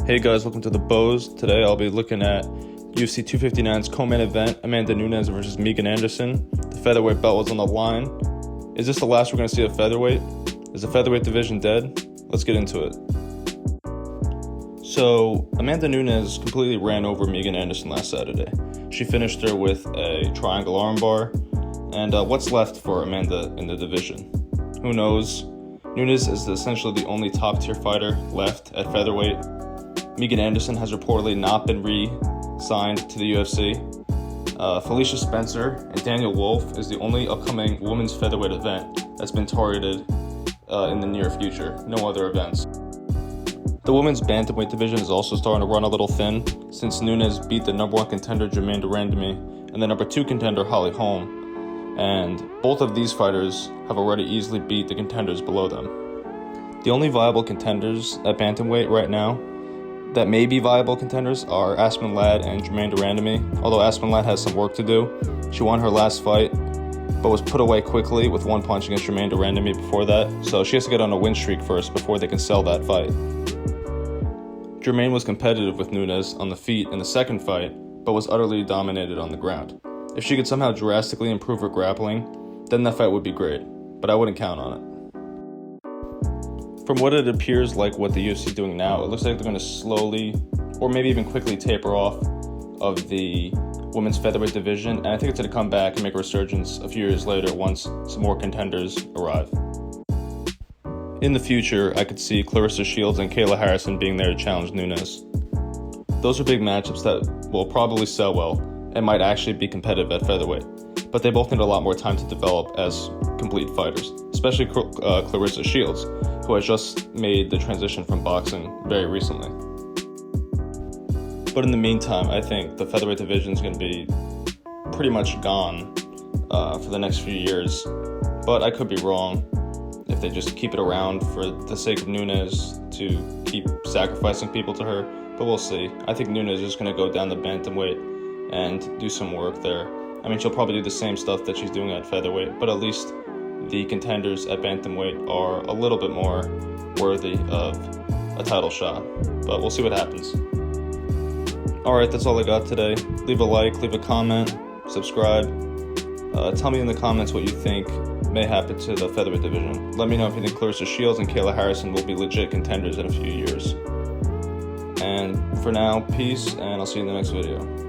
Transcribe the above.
Hey guys, welcome to the Bows. Today I'll be looking at UFC 259's co-main event, Amanda Nunes versus Megan Anderson. The featherweight belt was on the line. Is this the last we're going to see of featherweight? Is the featherweight division dead? Let's get into it. So, Amanda Nunes completely ran over Megan Anderson last Saturday. She finished her with a triangle armbar. And what's left for Amanda in the division? Who knows? Nunes is essentially the only top-tier fighter left at featherweight. Megan Anderson has reportedly not been re-signed to the UFC. Felicia Spencer and Daniel Wolf is the only upcoming women's featherweight event that's been targeted in the near future. No other events. The women's bantamweight division is also starting to run a little thin since Nunes beat the number 1 contender Germaine de Randamie and the number 2 contender Holly Holm. And both of these fighters have already easily beat the contenders below them. The only viable contenders at bantamweight right now that may be viable contenders are Aspen Ladd and Germaine de Randamie, although Aspen Ladd has some work to do. She won her last fight, but was put away quickly with one punch against Germaine de Randamie before that, so she has to get on a win streak first before they can sell that fight. Germaine was competitive with Nunes on the feet in the second fight, but was utterly dominated on the ground. If she could somehow drastically improve her grappling, then that fight would be great, but I wouldn't count on it. From what it appears like what the UFC is doing now, it looks like they're going to slowly, or maybe even quickly taper off of the women's featherweight division, and I think it's going to come back and make a resurgence a few years later once some more contenders arrive. In the future, I could see Clarissa Shields and Kayla Harrison being there to challenge Nunes. Those are big matchups that will probably sell well and might actually be competitive at featherweight, but they both need a lot more time to develop as complete fighters, especially Clarissa Shields, who has just made the transition from boxing very recently. But in the meantime, I think the featherweight division is going to be pretty much gone for the next few years, but I could be wrong if they just keep it around for the sake of Nunes to keep sacrificing people to her, but we'll see. I think Nunes is just going to go down the bantamweight and do some work there. I mean, she'll probably do the same stuff that she's doing at featherweight, but at least the contenders at bantamweight are a little bit more worthy of a title shot. But we'll see what happens. Alright, that's all I got today. Leave a like, leave a comment, subscribe. Tell me in the comments what you think may happen to the featherweight division. Let me know if you think Clarissa Shields and Kayla Harrison will be legit contenders in a few years. And for now, peace, and I'll see you in the next video.